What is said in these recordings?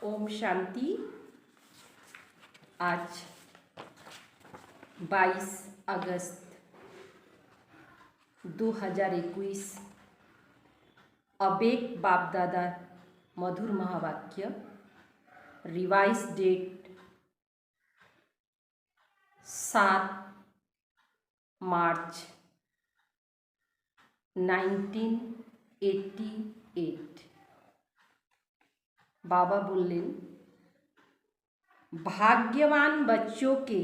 ओम शांति। आज 22 अगस्त 2021 अबेक बाप दादा मधुर महावाक्य। रिवाइज डेट 7 मार्च 1988। बाबा बोलें, भाग्यवान बच्चों के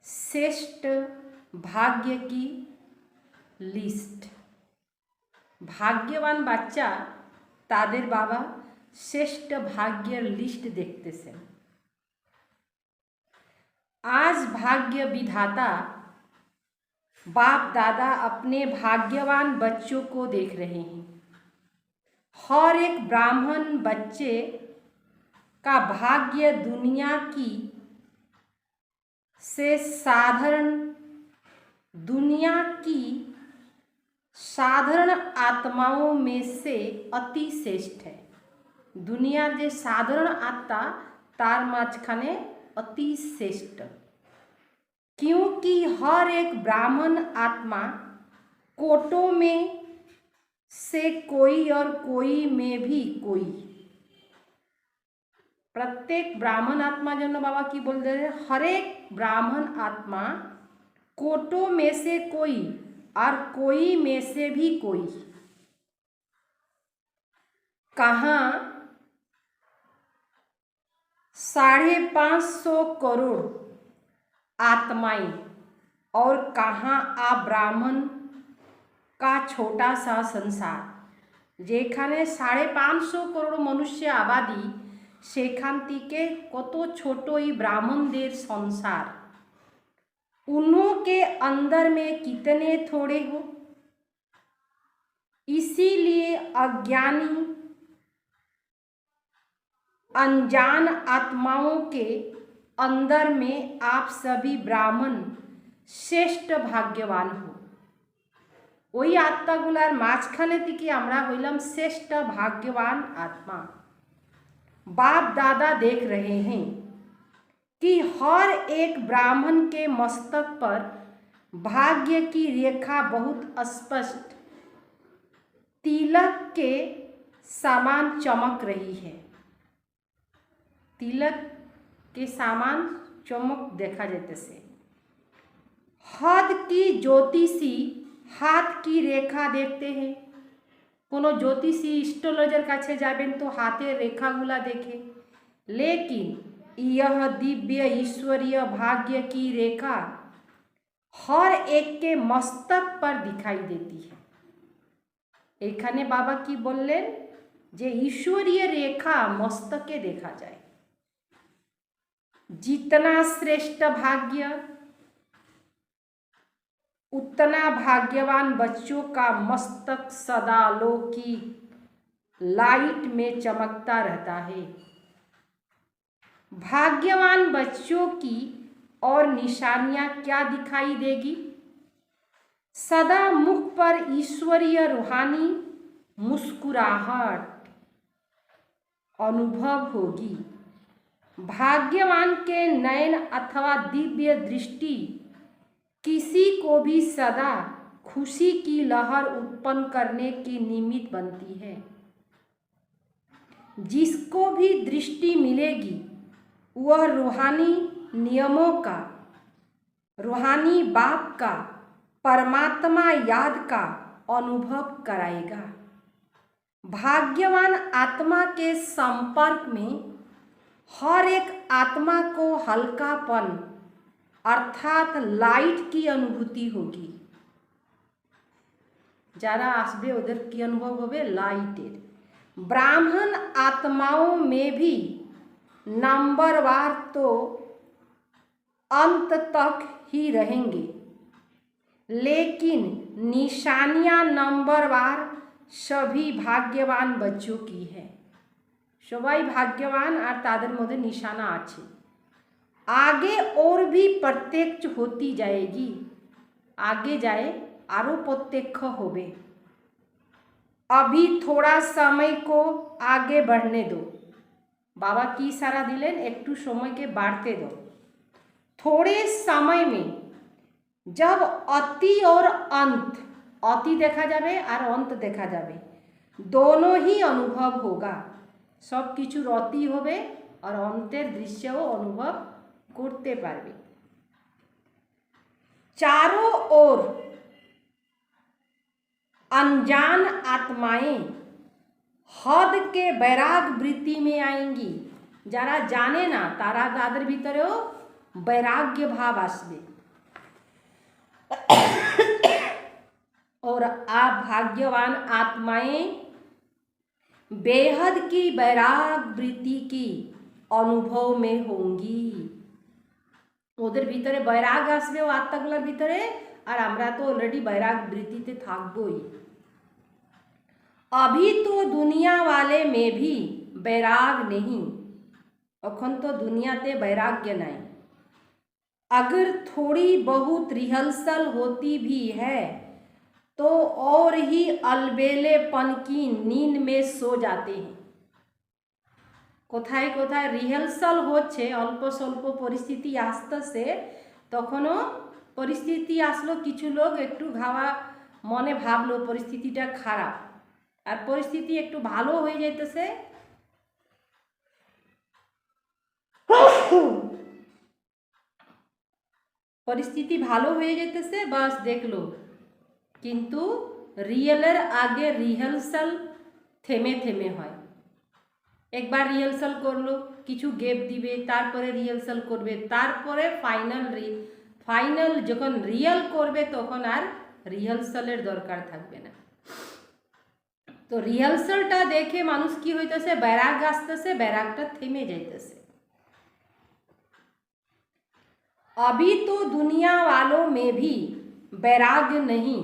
श्रेष्ठ भाग्य की लिस्ट। भाग्यवान बच्चा तादेर बाबा श्रेष्ठ भाग्य लिस्ट देखते से। आज भाग्य विधाता बाप दादा अपने भाग्यवान बच्चों को देख रहे हैं। हर एक ब्राह्मण बच्चे का भाग्य दुनिया की साधारण आत्माओं में से अति श्रेष्ठ है। दुनिया जे साधारण आत्मा तार माझखाने अति श्रेष्ठ, क्योंकि हर एक ब्राह्मण आत्मा कोटों में से कोई और कोई में भी कोई। प्रत्येक ब्राह्मण आत्मा जो बाबा की बोल रहे हैं, हर एक ब्राह्मण आत्मा कोटों में से कोई और कोई में से भी कोई। कहाँ 550 करोड़ आत्माएं और कहाँ आप ब्राह्मण का छोटा सा संसार, जेखाने 550 करोड़ मनुष्य आबादी सेखान थेके कतो छोटो ही ब्राह्मणदेर संसार। उन्हों के अंदर में कितने थोड़े हो। इसीलिए अज्ञानी अनजान आत्माओं के अंदर में आप सभी ब्राह्मण श्रेष्ठ भाग्यवान हो। ওই আত্মাগুলার মাঝখানে থেকে আমরা হইলাম শ্রেষ্ঠ भाग्यवान आत्मा। बाप दादा देख रहे हैं कि हर एक ब्राह्मण के मस्तक पर भाग्य की रेखा बहुत स्पष्ट तिलक के समान चमक रही है। तिलक के समान चमक देखा जाते से। हद की ज्योतिषी हाथ की रेखा देखते हैं। कोनो ज्योतिषी एस्ट्रोलॉजर काछे जाबेन तो हाथेर रेखागुला देखे, लेकिन यह दिव्य ईश्वरीय भाग्य की रेखा हर एक के मस्तक पर दिखाई देती है। एखाने बाबा की बोलें जे ईश्वरीय रेखा मस्तके देखा जाए। जितना श्रेष्ठ भाग्य उतना भाग्यवान बच्चों का मस्तक सदा लौकिक लाइट में चमकता रहता है। भाग्यवान बच्चों की और निशानियां क्या दिखाई देगी? सदा मुख पर ईश्वरीय रूहानी मुस्कुराहट अनुभव होगी। भाग्यवान के नयन अथवा दिव्य दृष्टि किसी को भी सदा खुशी की लहर उत्पन्न करने की निमित्त बनती है। जिसको भी दृष्टि मिलेगी वह रूहानी नियमों का, रूहानी बाप का, परमात्मा याद का अनुभव कराएगा। भाग्यवान आत्मा के संपर्क में हर एक आत्मा को हल्कापन अर्थात लाइट की अनुभूति होगी। যারা আসবে ওদের কি অনুভব হবে? লাইটের। ब्राह्मण आत्माओं में भी नंबरवार तो अंत तक ही रहेंगे, लेकिन निशानियां नंबरवार सभी भाग्यवान बच्चों की है। সবাই भाग्यवान और ताদের মধ্যে निशाना আছে। आगे और भी प्रत्यक्ष होती जाएगी, आगे जाए आरो प्रत्यक्ष होबे। अभी थोड़ा समय को आगे बढ़ने दो। बाबा की इशारा दिलेन एकटू समय के बाढ़ते दो। थोड़े समय में जब अति और अंत, अति देखा जाबे और अंत देखा जाबे, दोनों ही अनुभव होगा। सब किछुर अति होबे और अंतेर दृश्यও अनुभव करते पारबे। चारों ओर अनजान आत्माएं हद के बैराग वृत्ति में आएंगी। যারা জানে না তারা তাদের ভিতরেও बैराग्य भाव आसबे। और आप भाग्यवान आत्माएं बेहद की बैराग वृत्ति की अनुभव में होंगी। ওদের ভিতরে बैराग আসবে ও আত্মাগুলোর ভিতরে, আর আমরা তো অলরেডি बैराग वृत्तिते থাকবই। अभी तो दुनिया वाले में भी बैराग नहीं, এখন তো দুনিয়াতে बैराग्य नहीं। अगर थोड़ी बहुत रिहर्सल होती भी है तो और ही अलबेलेपन की नींद में सो जाते हैं। কোথায় কোথায় রিহার্সাল হচ্ছে, অল্প স্বল্প পরিস্থিতি আসতেছে, তখনও পরিস্থিতি আসলো, কিছু লোক একটু ঘাওয়া মনে ভাবলো পরিস্থিতিটা খারাপ, আর পরিস্থিতি একটু ভালো হয়ে যাইতেছে, পরিস্থিতি ভালো হয়ে যেতেছে, বাস দেখলো। কিন্তু রিয়েলের আগে রিহার্সাল থেমে থেমে হয়। একবার রিহার্সাল করলো, কিছু গ্যাপ দিবে, তারপরে রিহার্সাল করবে, তারপরে ফাইনাল যখন রিয়েল করবে তখন আর রিহার্সালের দরকার থাকবে না। তো রিহার্সালটা দেখে মানুষ কি হইতেছে, बैराग আসতেছে, बैरागটা থেমে যাইতেছে। अभी तो दुनिया वालों में भी बैराग नहीं,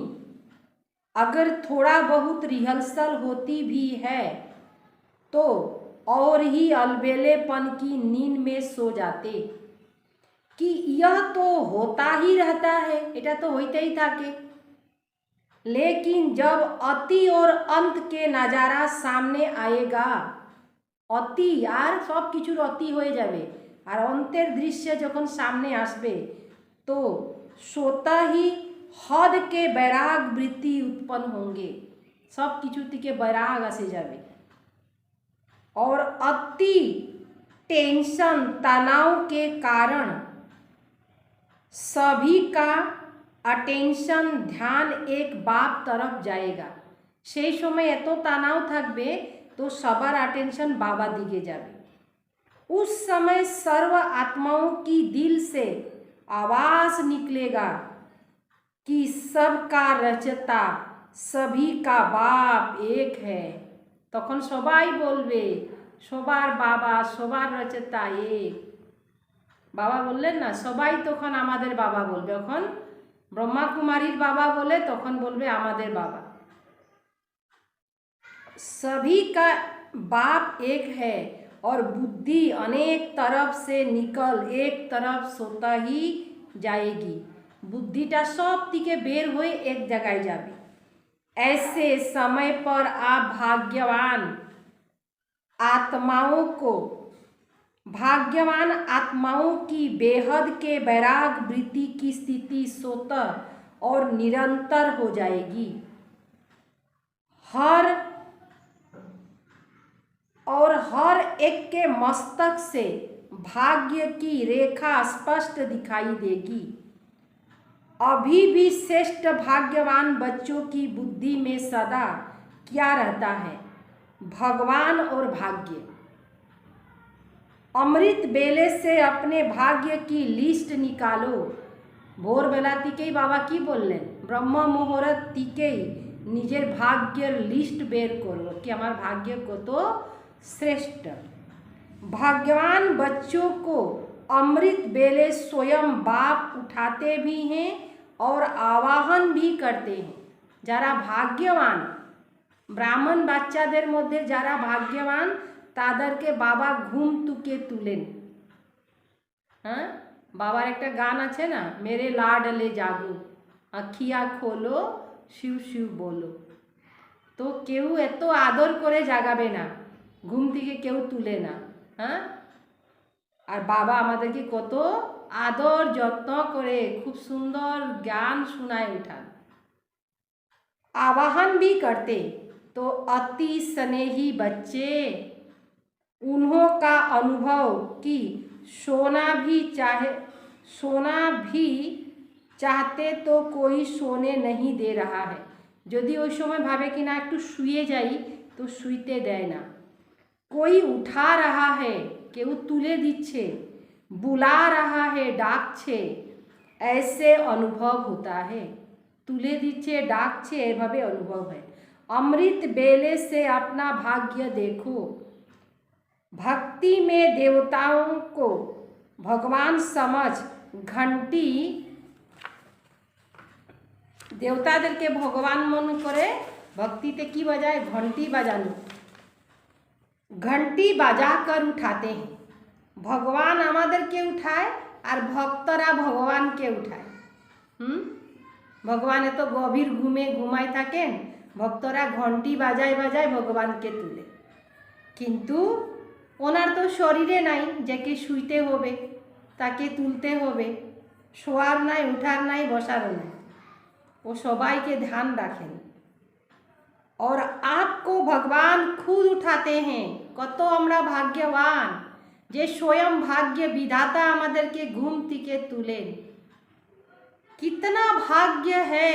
अगर थोड़ा बहुत रिहर्सल होती भी है तो और ही अलबेलेपन की नींद में सो जाते। कि यह तो होता ही रहता है, এটা तो होते ही থাকে। लेकिन जब अति और अंत के नज़ारा सामने आएगा, अति আর সব কিছুর অতি হয়ে যাবে, আর অন্তের দৃশ্য যখন সামনে আসবে तो सोता ही हद के बैराग वृत्ति उत्पन्न होंगे, सब किछु থেকে बैराग আসে যাবে। और अति टेंशन तनाव के कारण सभी का अटेंशन ध्यान एक बाप तरफ जाएगा। সেই সময় এত तनाव থাকবে তো সবার अटेंशन बाबा दिखे जाবে। उस समय सर्व आत्माओं की दिल से आवाज निकलेगा कि सबका रचता सभी का बाप एक है। তখন সবাই বলবে সবার বাবা, সবার রচতা এক। বাবা বললেন না, সবাই তখন আমাদের বাবা বলবে। এখন ব্রহ্মা কুমারীর বাবা বলে তখন বলবে আমাদের বাবা। सभी का बाप एक है और बुद्धि अनेक तरफ से निकल एक तरफ सोता ही जाएगी। बुद्धिटा सब दिके बेर हुए एक जगह जाबे। ऐसे समय पर आप भाग्यवान आत्माओं की बेहद के बैराग वृत्ति की स्थिति स्वतः और निरंतर हो जाएगी। हर एक के मस्तक से भाग्य की रेखा स्पष्ट दिखाई देगी। अभी भी श्रेष्ठ भाग्यवान बच्चों की बुद्धि में सदा क्या रहता है? भगवान और भाग्य। अमृत बेले से अपने भाग्य की लिस्ट निकालो। ভোরবেলা থেকেই বাবা কি বললেন, ব্রহ্ম মুহূর্ত থেকেই নিজের ভাগ্যের লিস্ট বের করো कि আমার भाग्य কত श्रेष्ठ। भाग्यवान बच्चों को अमृत बेले स्वयं बाप उठाते भी हैं और आवाहन भी करते हैं। যারা ভাগ্যবান ব্রাহ্মণ বাচ্চাদের মধ্যে যারা ভাগ্যবান তাদেরকে বাবা ঘুম থেকে তুলেন। হ্যাঁ, বাবার একটা গান আছে না, মেরে লাডলে জাগো আখিয়া খোলো শিউ শিউ বলো। তো কেউ এত আদর করে জাগাবে না, ঘুম থেকে কেউ তুলে না। হ্যাঁ, আর বাবা আমাদেরকে কত আদর যত্ন করে খুব সুন্দর জ্ঞান শোনায় উঠান। आवाहन भी करते तो अति स्नेही बच्चे उन्हों का अनुभव कि सोना भी चाहते तो कोई सोने नहीं दे रहा है। यदि ওই সময় ভাবে कि ना একটু শুয়ে যাই তো শুইতে দেয় না। कोई उठा रहा है, কেউ তুলে দিচ্ছে, बुला रहा है, ডাকছে, ऐसे अनुभव होता है। তুলে দিচ্ছে, ডাকছে, এভাবে অনুভব হয়। अमृत बेले से अपना भाग्य देखो। भक्ति में देवताओं को भगवान समझ घंटी দেবতাদেরকে ভগবান মনে করে ভক্তিতে কি বাজায়, ঘন্টি বাজানো। ঘন্টি বাজা कर उठाते हैं। ভগবান আমাদেরকে উঠায় আর ভক্তরা ভগবানকে উঠায়। ভগবান এত গভীর ঘুমে ঘুমায় থাকেন, ভক্তরা ঘন্টি বাজায় বাজায় ভগবানকে তুলে। কিন্তু ওনার তো শরীরে নাই, যাকে শুইতে হবে তাকে তুলতে হবে। শোয়ার নাই, উঠার নাই, বসারও নাই, ও সবাইকে ধ্যান রাখেন। और आपको भगवान खुद उठाते हैं। কত আমরা ভাগ্যবান যে স্বয়ং ভাগ্য বিধাতা আমাদেরকে ঘুম থেকে তুলেন। कितना भाग्य है।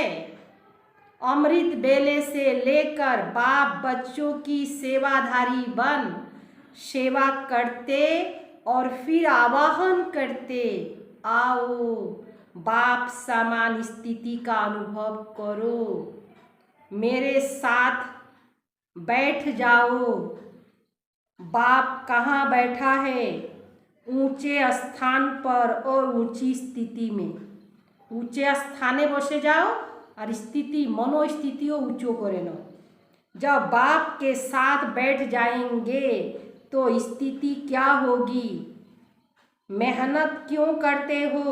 अमृत बेले से लेकर बाप बच्चों की सेवाधारी बन सेवा करते और फिर आवाहन करते, आओ बाप समान स्थिति का अनुभव करो, मेरे साथ बैठ जाओ। बाप कहाँ बैठा है, ऊंचे स्थान पर और ऊंची स्थिति में। ऊंचे स्थाने बसे जाओ और स्थिति मनोस्थितियों ऊंचो करे लो। जब बाप के साथ बैठ जाएंगे तो स्थिति क्या होगी, मेहनत क्यों करते हो,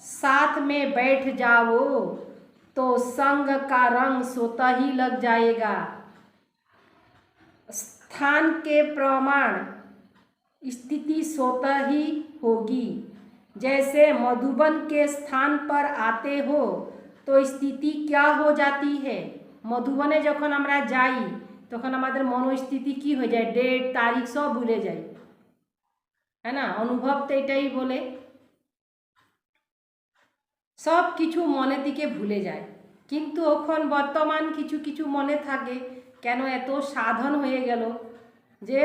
साथ में बैठ जाओ तो संग का रंग स्वतः ही लग जाएगा। स्थान के प्रमाण स्थिति स्वतः ही होगी। जैसे मधुबन के स्थान पर आते हो तो स्थिति क्या हो जाती है। मधुबने যখন আমরা যাই তখন আমাদের মনোস্থিতি কি হয়ে যায়, ডেট তারিখ সব ভুলে যাই, হ্যাঁ না। অনুভব তো এটাই বলে, সব কিছু মনে থেকে ভুলে যায়। কিন্তু এখন বর্তমান কিছু কিছু মনে থাকে, কেন এত সাধন হয়ে গেল যে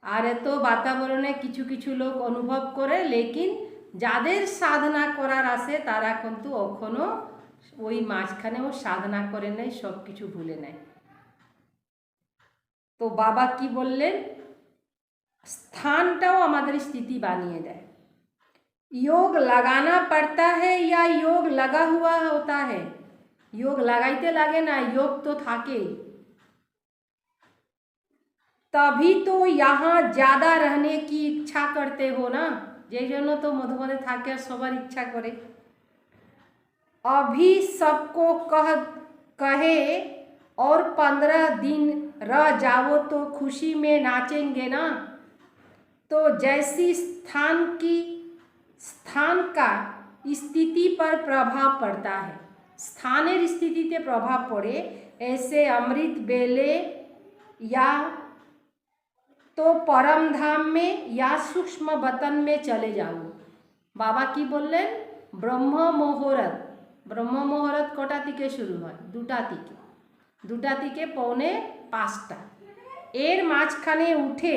আর এত বাতাবরণে কিছু কিছু লোক অনুভব করে, লেকিন যাদের সাধনা করার আছে তারা কিন্তু এখনো ওই মাঝখানেও সাধনা করে নেয়, সব কিছু ভুলে নেয়। তো বাবা কি বললেন, স্থানটাও আমাদের স্থিতি বানিয়ে দেয়। योग लगाना पड़ता है या योग लगा हुआ होता है। योग लगाइते लागे ना, योग तो थाके, तभी तो यहाँ ज़्यादा रहने की इच्छा करते हो ना। যে জন্য তো মধুবনে থাকে আর সবার ইচ্ছা করে। अभी सबको कहे और 15 दिन रह जाओ तो खुशी में नाचेंगे ना। तो जैसी स्थान का स्थिति पर प्रभाव पड़ता है, स्थानेर स्थितिते प्रभाव पड़े, ऐसे अमृत बेले या तो परम धाम में या सूक्ष्म वतन में चले जाओ। बाबा की बोलें ब्रह्म मुहूर्त। ब्रह्म मुहूर्त कटा থেকে শুরু হয়, দুটা থেকে 4:45। এর মাঝখানে উঠে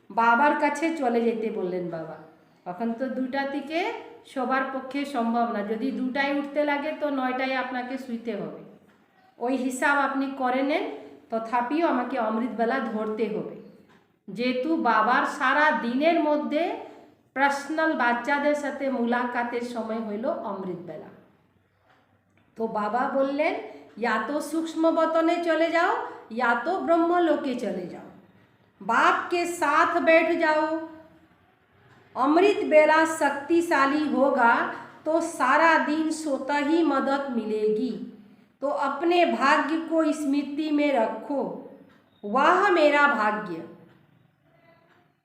বাবার কাছে চলে যেতে বললেন বাবা। এখন তো 2টা থেকে সবার পক্ষে সম্ভব না, যদি 2টায় উঠতে লাগে তো 9টায় আপনাকে শুইতে হবে। ওই হিসাব আপনি করে নেন, তথাপিও আমাকে অমৃতবেলা ধরতে হবে, যেহেতু বাবার সারা দিনের মধ্যে পার্সোনাল বাচ্চাদের সাথে মুলাকাতের সময় হইল অমৃতবেলা। তো বাবা বললেন या तो सूक्ष्म वतने चले जाओ या तो ब्रह्मलोके चले जाओ, बाप के साथ बैठ जाओ। अमृत बेला शक्तिशाली होगा तो सारा दिन सोता ही मदद मिलेगी, तो अपने भाग्य को स्मृति में रखो, वह मेरा भाग्य।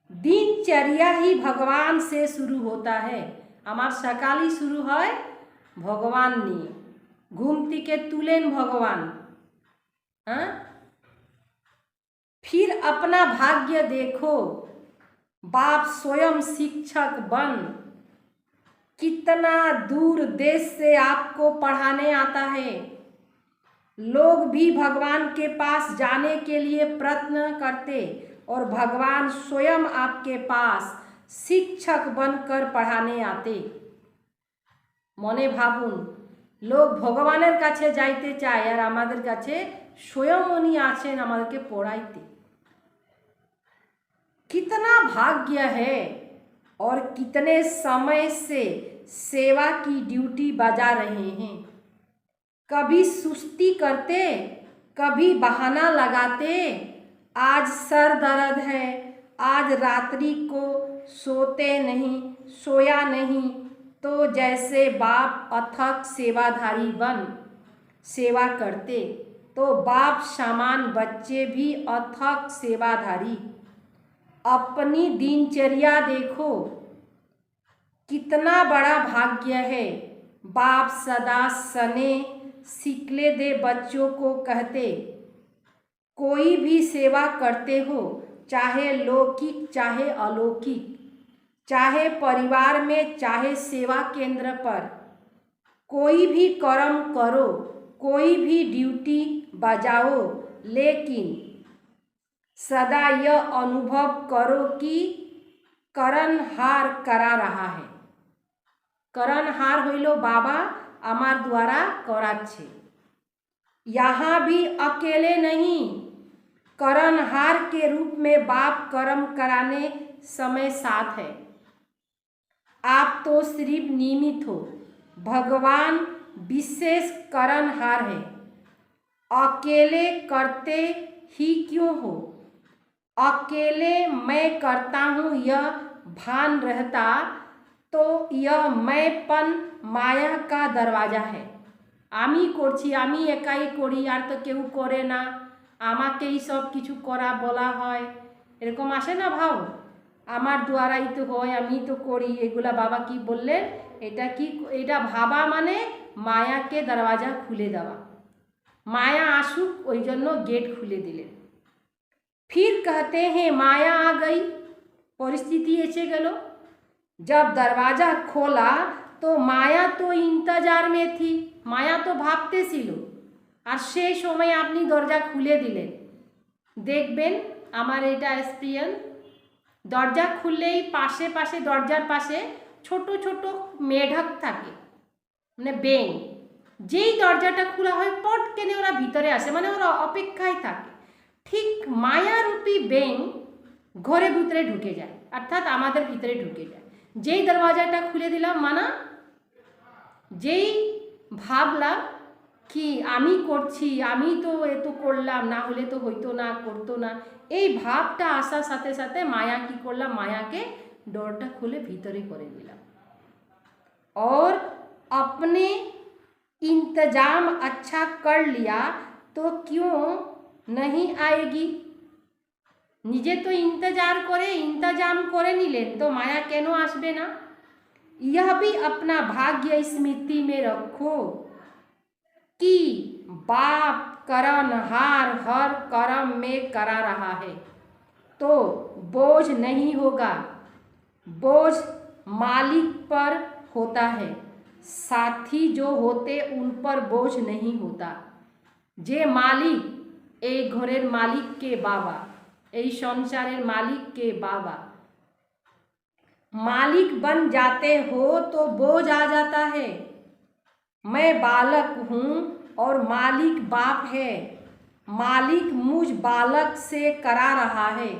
दिनचर्या ही भगवान से शुरू होता है, আমার সকালই শুরু হয় ভগবান নিয়ে। घूम থেকে তুলেন भगवान। हाँ, फिर अपना भाग्य देखो, बाप स्वयं शिक्षक बन। कितना दूर देश से आपको पढ़ाने आता है, लोग भी भगवान के पास जाने के लिए प्रयत्न करते और भगवान स्वयं आपके पास शिक्षक बनकर पढ़ाने आते। मने भाबुन, लोग भगवानेर काछे जाइते चाय और आमादेर काछे स्वयं उनी आछेन आमादेरके पढ़ाइते। कितना भाग्य है और कितने समय से सेवा की ड्यूटी बजा रहे हैं। कभी सुस्ती करते, कभी बहाना लगाते, आज सर दर्द है, आज रात्रि को सोया नहीं, तो जैसे बाप अथक सेवाधारी बन सेवा करते, तो बाप समान बच्चे भी अथक सेवाधारी। अपनी दिनचर्या देखो, कितना बड़ा भाग्य है। बाप सदा सने सिकले दे बच्चों को कहते, कोई भी सेवा करते हो, चाहे लौकिक चाहे अलौकिक, चाहे परिवार में चाहे सेवा केंद्र पर, कोई भी कर्म करो, कोई भी ड्यूटी बजाओ, लेकिन सदा यह अनुभव करो कि करनहार करा रहा है। करनहार हইল बाबा আমার द्वारा कराচ্ছে। यहाँ भी अकेले नहीं, करनहार के रूप में बाप कर्म कराने समय साथ है। आप तो सिर्फ निमित्त हो, भगवान विशेष करनहार है। अकेले करते ही क्यों हो, अकेले मैं करता हूँ यह भान रहता तो यह मैंपन माया का दरवाजा है। आमी करছি, আমি একাই করি, আর তো কেউ করে না, আমাকেই সব কিছু করা বলা হয়, এরকম আসে না ভাব, আমার দ্বারাই তো হয়, আমি তো করি, এগুলা বাবা কি বললেন, এটা কি, এটা ভাবা মানে মায়াকে দরওয়াজা খুলে দেওয়া, মায়া আসুক ওই জন্য गेट খুলে দিলেন। फिर कहते हैं माया आ गई, परिस्थिति एसे गेलो। जब दरवाजा खोला तो माया तो इंतजार में थी, माया तो भाबते ছিলো, আর সেই সময় আপনি দরজা খুলে দিলেন। দেখবেন আমার এটা এক্সপেরিয়েন্স, দরজা খুললেই পাশে পাশে দরজার পাশে ছোট ছোট মেঢক থাকে, মানে ব্যাঙ, যেই দরজাটা খোলা হয় পটকেনে ওরা ভিতরে আসে, মানে ওরা অপেক্ষায় থাকে। ঠিক মায়ারূপী ব্যাঙ ঘরে ভিতরে ঢুকে যায়, অর্থাৎ আমাদের ভিতরে ঢুকে যায়। যেই দরওয়াজাটা খুলে দিলাম, মানা যেই ভাবলাম কি আমি করছি, আমি তো এত করলাম, না হলে তো হইতো না, করতো না, এই ভাবটা আসার সাথে সাথে মায়া কি করলাম, মায়াকে ডোরটা খুলে ভিতরে করে দিলাম। और अपने इंतजाम अच्छा कर लिया तो क्यों नहीं आएगी। নিজে তো इंतजाम করে নিলেন, তো মায়া কেন আসবে না। यह भी अपना भाग्य स्मृति में रखो कि बाप करनहार हर कर्म में करा रहा है, तो बोझ नहीं होगा। बोझ मालिक पर होता है, साथी जो होते उन पर बोझ नहीं होता। जे मालिक, এই ঘরের মালিককে বাবা, এই সংসারের মালিককে बाबा। मालिक बन जाते हो तो बोझ आ जाता है। मैं बालक हूँ और मालिक बाप है। मालिक मुझ बालक से करा रहा है।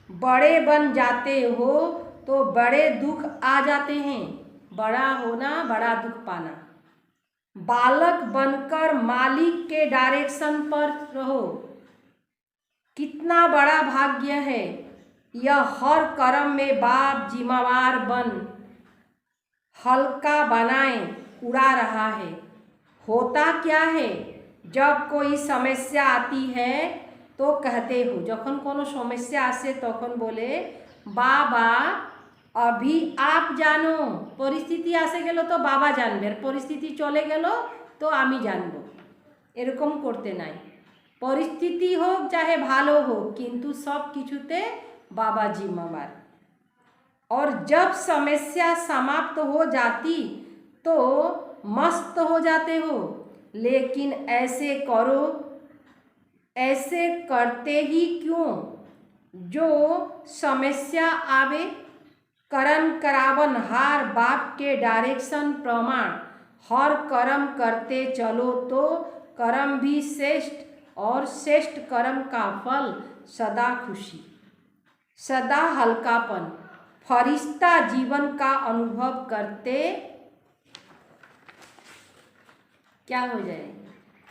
बड़े बन जाते हो तो बड़े दुख आ जाते हैं। बड़ा होना, बड़ा दुख पाना। बालक बनकर मालिक के डायरेक्शन पर रहो। कितना बड़ा भाग्य है। यह हर कर्म में बाप जिम्मेवार बन हल्का बनाए उड़ा रहा है। होता क्या है, जब कोई समस्या आती है तो कहते हो, যখন কোনো সমস্যা আসে তখন বলে বাবা अभी आप জানো। পরিস্থিতি আসে গেল তো বাবা জানবে, আর পরিস্থিতি চলে গেল তো আমি জানবো। এরকম করতে নাই। পরিস্থিতি হোক চাहे ভালো হোক, কিন্তু সব কিছুতে बाबा जिम्मेवार। और जब समस्या समाप्त हो जाती तो मस्त हो जाते हो। लेकिन ऐसे करो, ऐसे करते ही क्यों? जो समस्या आवे कर्म करावन हार बाप के डायरेक्शन प्रमाण हर कर्म करते चलो तो कर्म भी श्रेष्ठ और श्रेष्ठ कर्म का फल सदा खुशी, सदा हल्कापन, फरिश्ता जीवन का अनुभव करते क्या हो जाए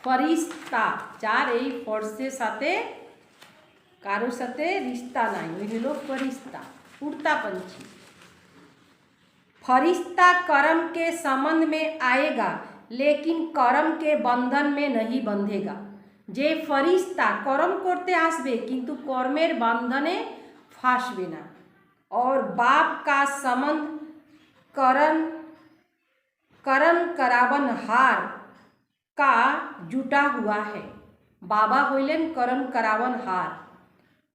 फरिश्ता। चार এই ফর্সের সাথে কারোর সাথে রিश्ता নাই, ওই হলো फरिश्ता, उड़ता पंछी। फरिश्ता कर्म के संबंध में आएगा लेकिन कर्म के बंधन में नहीं बंधेगा। जे फरिश्ता कर्म करते आसबे किन्तु कर्मेर बंधने फांसबे ना। और बाप का संबंध करण करावन हार का जुटा हुआ है। बाबा होइलेन करण करावन हार।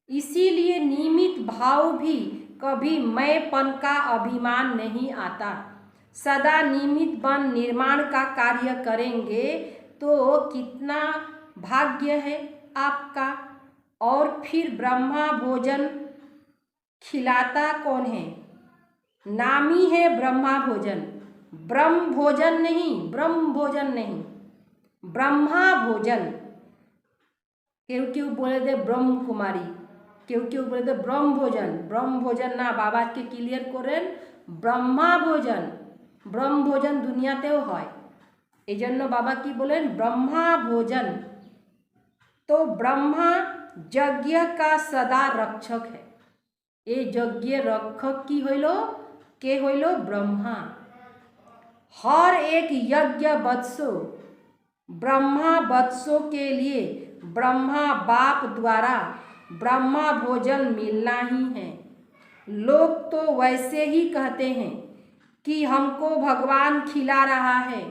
इसीलिए नियमित भाव भी कभी मैंपन का अभिमान नहीं आता। सदा नियमित बन निर्माण का कार्य करेंगे तो कितना भाग्य है आपका। और फिर ब्रह्मा भोजन खिलाता कौन है? नामी है ब्रह्मा भोजन, ब्रह्म भोजन नहीं, ब्रह्म भोजन नहीं, ब्रह्मा भोजन। केउ केउ बोले दे ब्रह्म कुमारी, केउ केउ बोले दे ब्रह्म भोजन। ब्रह्म भोजन ना, बाबा के क्लियर करें ब्रह्मा भोजन। ब्रह्म भोजन दुनियातेও হয়, एजন্য बाबा की बोलें ब्रह्मा भोजन। तो ब्रह्मा यज्ञ का सदा रक्षक है। ये यज्ञ रक्षक की होइलो के होइलो ब्रह्मा। हर एक यज्ञ वत्सो ब्रह्मा वत्सों के लिए ब्रह्मा बाप द्वारा ब्रह्मा भोजन मिलना ही है। लोग तो वैसे ही कहते हैं कि हमको भगवान खिला रहा है,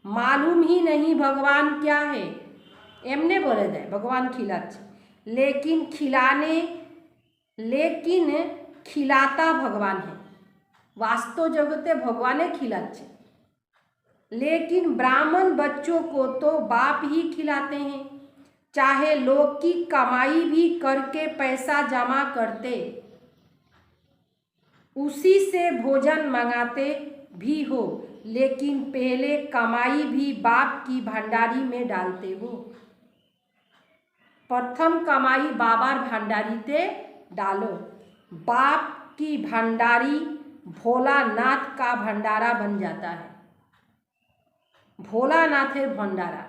मालूम ही नहीं भगवान क्या है। एमने बोले दे भगवान खिलाচ্ছে, लेकिन खिलाता भगवान है। वास्तव जगते भगवाने खिलाচ্ছে, लेकिन ब्राह्मण बच्चों को तो बाप ही खिलाते हैं। चाहे लोग की कमाई भी करके पैसा जमा करते, उसी से भोजन मंगाते भी हो, लेकिन पहले कमाई भी बाप की भंडारी में डालते हो। प्रथम कमाई बाबार भंडारीते डालो। बाप की भंडारी भोलानाथ का भंडारा बन जाता है। भोलानाथेर भंडारा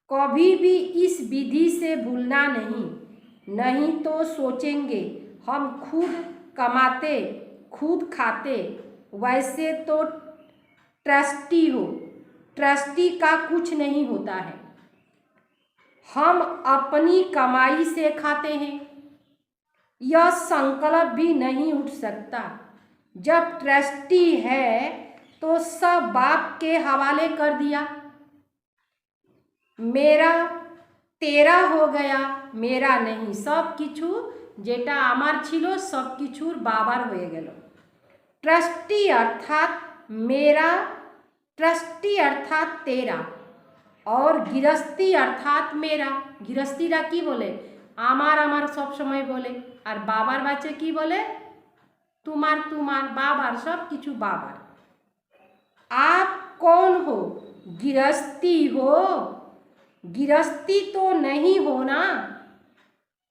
कभी भी इस विधि से भूलना नहीं तो सोचेंगे हम खुद कमाते खुद खाते, वैसे तो ट्रस्टी हो। ट्रस्टी का कुछ नहीं होता है। हम अपनी कमाई से खाते हैं, यह संकल्प भी नहीं उठ सकता। जब ट्रस्टी है तो सब बाप के हवाले कर दिया। मेरा तेरा हो गया, मेरा नहीं। सब किछु जेटा आमार छिलो सब किछुर बाबार होये गेल। ट्रस्टी अर्थात मेरा, ट्रस्टी अर्थात तेरा, और गृहस्थी अर्थात मेरा। गृहस्थीरा की बोले आमार आमार सब समय बोले और बाबार बाच्चे की बोले तुम्हार तुम्हार बाबार सब किछु बाबार। आप कौन हो? गृहस्थी हो? गृहस्थी तो नहीं हो ना।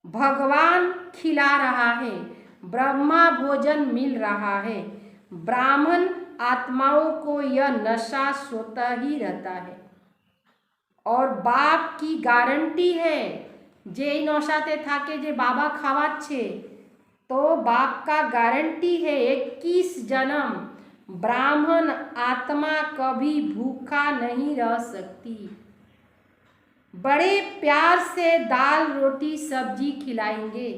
भगवान खिला रहा है, ब्रह्मा भोजन मिल रहा है। ब्राह्मण आत्माओं को यह नशा स्वतः ही रहता है और बाप की गारंटी है जे नशाते थाके जे बाबा खावाच्छे तो बाप का गारंटी है 21 जन्म ब्राह्मण आत्मा कभी भूखा नहीं रह सकती। बड़े प्यार से दाल रोटी सब्जी खिलाएंगे।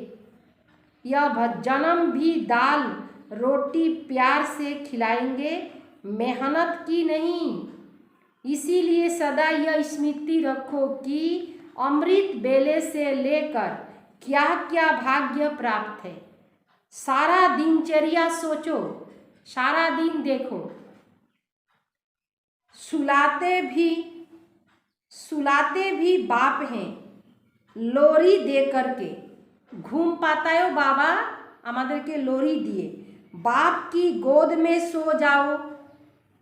यह जन्म भी दाल रोटी प्यार से खिलाएंगे, मेहनत की नहीं। इसीलिए सदा यह स्मृति रखो कि अमृत बेले से लेकर क्या क्या भाग्य प्राप्त है। सारा दिनचर्या सोचो, सारा दिन देखो। सुलाते भी बाप हैं लोरी दे करके। घूम पाता है बाबा हमारे के लोरी दिए। बाप की गोद में सो जाओ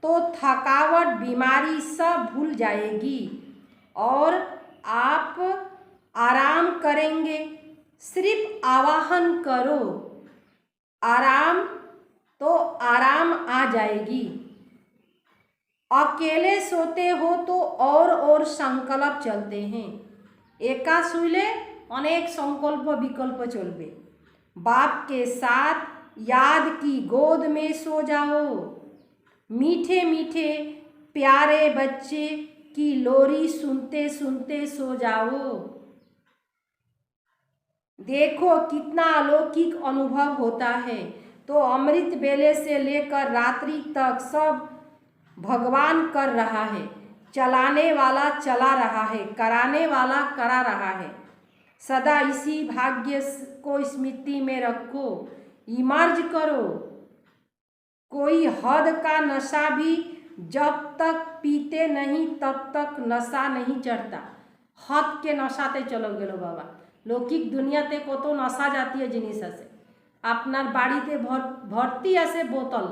तो थकावट बीमारी सब भूल जाएगी और आप आराम करेंगे। सिर्फ आवाहन करो, आराम तो आराम आ जाएगी। अकेले सोते हो तो और संकल्प चलते हैं। एका शुले अनेक संकल्प विकल्प चलबे। बाप के साथ याद की गोद में सो जाओ। मीठे मीठे प्यारे बच्चे की लोरी सुनते सुनते सो जाओ। देखो कितना अलौकिक अनुभव होता है। तो अमृत बेले से लेकर रात्रि तक सब भगवान कर रहा है। चलाने वाला चला रहा है, कराने वाला करा रहा है। सदा इसी भाग्य को स्मृति में रखो, इमर्ज करो। कोई हद का नशा भी जब तक पीते नहीं तब तक नशा नहीं चढ़ता। हद के नशाते चलो गेलो बाबा। लौकिक दुनियाते कत नशा जातीय जिनिस आछे। आपनार बाड़ीते भर्ती आछे बोतल,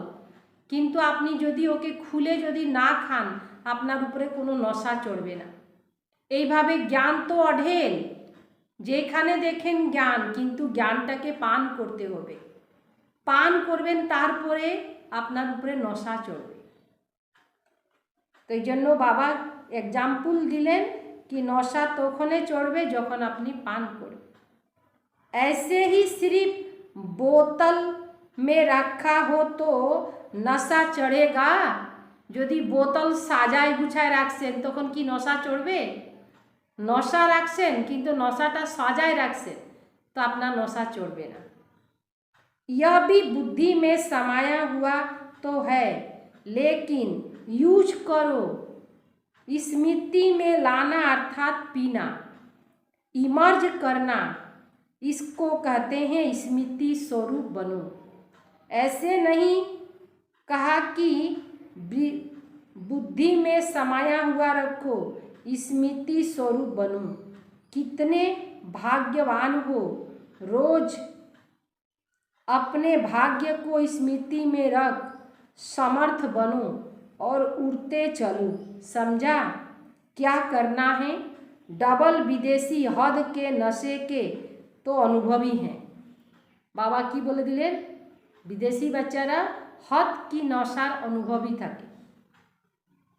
किन्तु आपनी यदि ओके खुले यदि ना खान आपनार उपरे कोनो नशा चढ़बे ना। এইভাবে ज्ञान तो अढेल, যেখানে देखें ज्ञान, किन्तु ज्ञानटाके पान करते होबे। पान करबेन तारपरे आपनार उपरे नशा चढ़बे। तो एइजन्य बाबा एग्जाम्पल दिलेन कि नशा तखने चढ़बे जखन आपनी पान करबेन। ऐसे ही सिर्फ बोतल में रखा हो तो नशा चढ़ेगा। यदि बोतल साजाय गुछाय राखছেন तखन कि नशा चढ़बे? नशा राखছেন किन्तु नशाटा साजाय राखছেন तो आपनार नशा चढ़बे ना। यह भी बुद्धि में समाया हुआ तो है, लेकिन यूज करो। स्मृति में लाना अर्थात पीना, इमर्ज करना, इसको कहते हैं स्मृति स्वरूप बनो। ऐसे नहीं कहा कि बुद्धि में समाया हुआ रखो, स्मृति स्वरूप बनो। कितने भाग्यवान हो, रोज अपने भाग्य को स्मृति में रख समर्थ बनो और उड़ते चलो। समझा क्या करना है? डबल विदेशी हद के नशे के तो अनुभवी हैं। बाबा की बोले दिलेन विदेशी बच्चारा हद की नशार अनुभवी थाके।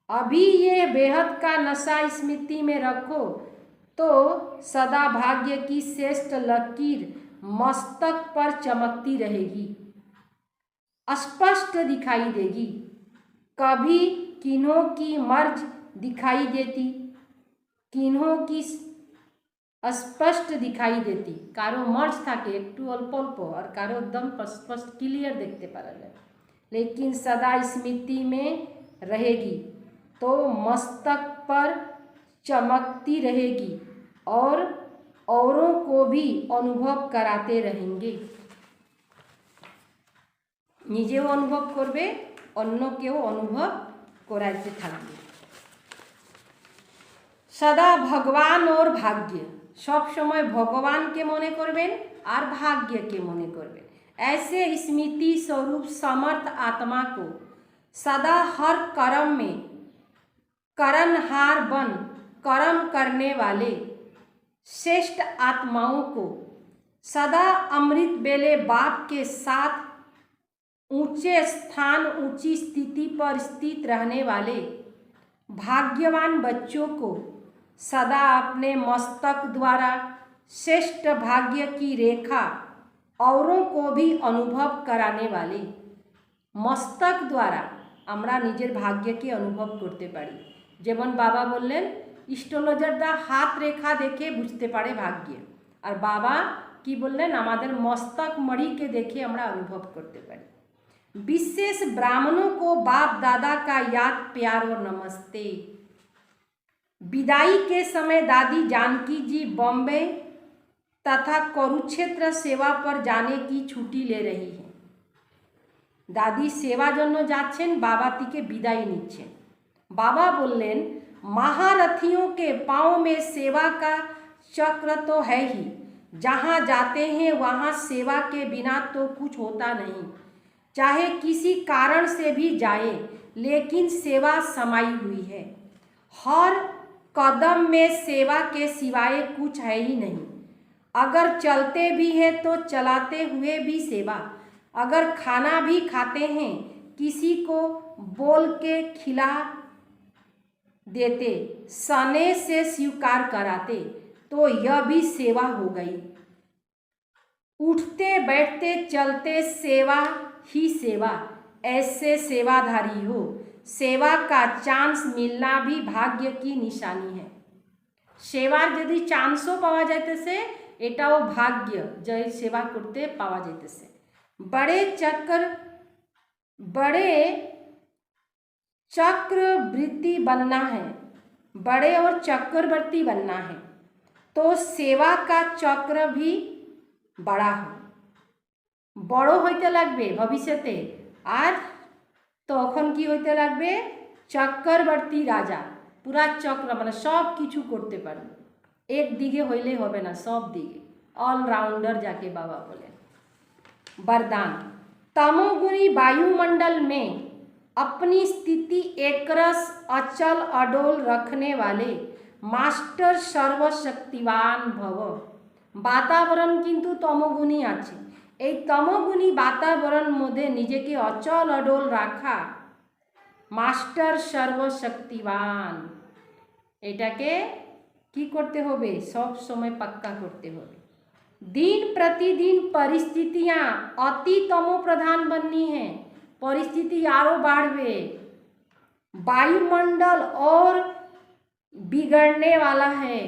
अभी ये बेहद का नशा स्मृति में रखो तो सदा भाग्य की श्रेष्ठ लकीर मस्तक पर चमकती रहेगी, स्पष्ट दिखाई देगी। कभी किन्हों की मर्ज दिखाई देती, किन्हों की स्पष्ट दिखाई देती। कारो मर्ज थाके एकटू अल्प अल्प और कारो एकदम स्पष्ट क्लियर देखते पारा जाए। लेकिन सदा स्मृति में रहेगी तो मस्तक पर चमकती रहेगी और औरों को भी अनुभव कराते रहेंगे। निजेও अनुभव करबे, अन्यकेও अनुभव कराते थाकबे। सदा भगवान और भाग्य, सब समय भगवान के मने करबेन और भाग्य के मने करबेन। ऐसे स्मृति स्वरूप समर्थ आत्मा को सदा हर कर्म में करनहार बन कर्म करने वाले श्रेष्ठ आत्माओं को सदा अमृत बेले बाप के साथ ऊंचे स्थान ऊंची स्थिति पर स्थित रहने वाले भाग्यवान बच्चों को सदा अपने मस्तक द्वारा श्रेष्ठ भाग्य की रेखा औरों को भी अनुभव कराने वाले मस्तक द्वारा আমরা নিজের ভাগ্যকে অনুভব করতে পারি। যেমন বাবা বললেন ইষ্টলজাররা হাত রেখা দেখে বুঝতে পারে ভাগ্য, আর বাবা কি বললেন আমাদের মস্তক মণিকে দেখে আমরা অনুভব করতে পারি। विशेष ब्राह्मणों को बाप दादा का याद प्यार और नमस्ते। विदाई के समय दादी जानकी जी बॉम्बे तथा कुरुक्षेत्र सेवा पर जाने की छुट्टी ले रही है। दादी सेवा जन्य जाच्छेन, बाबा तिके विदाई निच्छेन। बाबा बोलें महारथियों के पाँव में सेवा का चक्र तो है ही, जहाँ जाते हैं वहाँ सेवा के बिना तो कुछ होता नहीं। चाहे किसी कारण से भी जाए लेकिन सेवा समाई हुई है। हर कदम में सेवा के सिवाय कुछ है ही नहीं। अगर चलते भी हैं तो चलाते हुए भी सेवा, अगर खाना भी खाते हैं किसी को बोल के खिला देते, सने से स्वीकार कराते तो यह भी सेवा हो गई। उठते बैठते चलते सेवा ही सेवा, ऐसे सेवाधारी हो। सेवा का चांस मिलना भी भाग्य की निशानी है। सेवार यदि चांसो पावा जाइतेছে एटाओ भाग्य जे सेवा करते पावा जाइतेছে। बड़े चक्रवृत्ति बनना है, बड़े और चक्रवर्ती बनना है तो सेवा का चक्र भी बड़ा हो, बड़ो होते लागबे भविष्यते, और तखन की होते लागबे चक्रवर्ती राजा। पूरा चक्र माने सब किछु करते पारबे, एक दिगे हইলে হবে না, सब दिगे ऑलराउंडर जाके बाबा बोले। वरदान तमोगुणी वायुमंडल में अपनी स्थिति एकरस अचल अडोल रखने वाले मास्टर सर्वशक्तिवान भव। वातावरण किन्तु तमोगुणी आछे, এই তমগুণী বাতাবরণ মধ্যে নিজেকে অচল অডল রাখা মাস্টার সর্বশক্তিবান, এটাকে কি করতে হবে সব সময় পাক্কা করতে হবে। दिन प्रतिदिन परिस्थितियाँ अति तमो प्रधान बननी है, परिस्थिति आरो बढ़वे, वायुमंडल और बिगड़ने वाला है।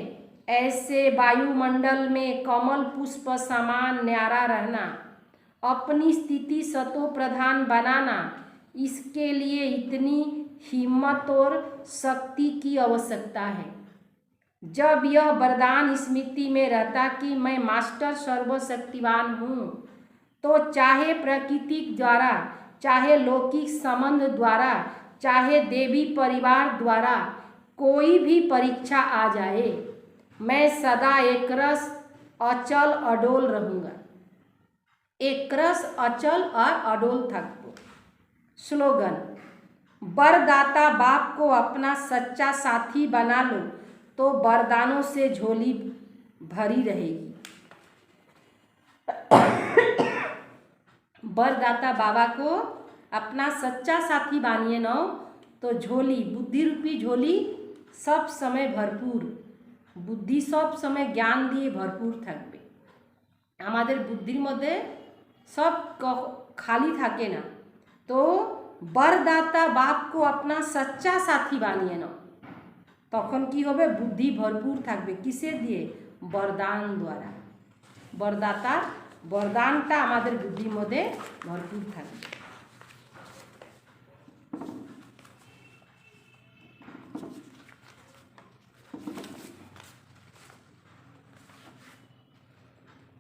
ऐसे वायुमंडल में कमल पुष्प समान न्यारा रहना, अपनी स्थिति सतो प्रधान बनाना, इसके लिए इतनी हिम्मत और शक्ति की आवश्यकता है। जब यह वरदान स्मृति में रहता कि मैं मास्टर सर्वशक्तिवान हूँ, तो चाहे प्राकृतिक द्वारा, चाहे लौकिक संबंध द्वारा, चाहे देवी परिवार द्वारा कोई भी परीक्षा आ जाए, मैं सदा एकरस अचल अडोल रहूँगा। एकरस अचल और अडोल थकबो। स्लोगन वरदाता बाप को अपना सच्चा साथी बना लो तो वरदानों से झोली भरी रहेगी। वरदाता बाबा को अपना सच्चा साथी बानिए ना तो झोली बुद्धि रूपी झोली सब समय भरपूर, बुद्धि सब समय ज्ञान दिए भरपूर থাকবে। আমাদের বুদ্ধির মধ্যে सब खाली থাকে না, तो वरदाता बाप को अपना सच्चा साथी বানিয়ে নাও, তখন কি হবে বুদ্ধি ভরপুর থাকবে। কিসের দিয়ে? বরদান দ্বারা। বরদাতা বরদানটা আমাদের বুদ্ধির মধ্যে ভরপুর থাকবে।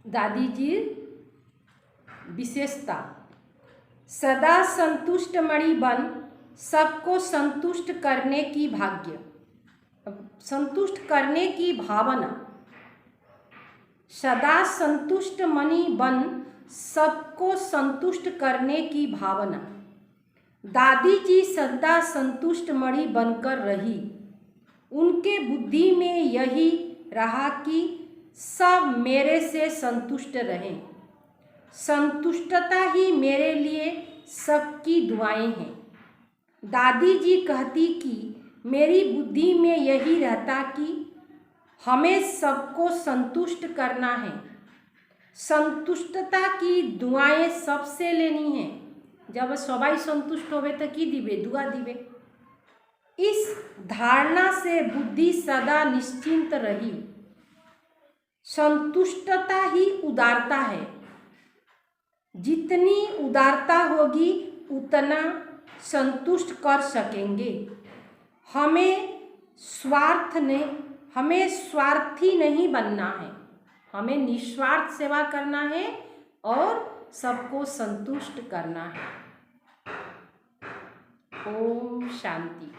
दादी जी विशेषता सदा संतुष्ट मणि बन सबको संतुष्ट करने की भाग्य, संतुष्ट करने की भावना, सदा संतुष्ट मणि बन सबको संतुष्ट करने की भावना। दादी जी सदा संतुष्ट मणि बनकर रही। उनके बुद्धि में यही रहा कि सब मेरे से संतुष्ट रहें। संतुष्टता ही मेरे लिए सबकी दुआएं हैं। दादी जी कहती कि मेरी बुद्धि में यही रहता कि हमें सबको संतुष्ट करना है। संतुष्टता की दुआएं सबसे लेनी है। जब सबाई संतुष्ट होवे तो की दिवे दुआ दिवे। इस धारणा से बुद्धि सदा निश्चिंत रही। संतुष्टता ही उदारता है। जितनी उदारता होगी उतना संतुष्ट कर सकेंगे। हमें स्वार्थी नहीं बनना है। हमें निस्वार्थ सेवा करना है और सबको संतुष्ट करना है। ओम शांति।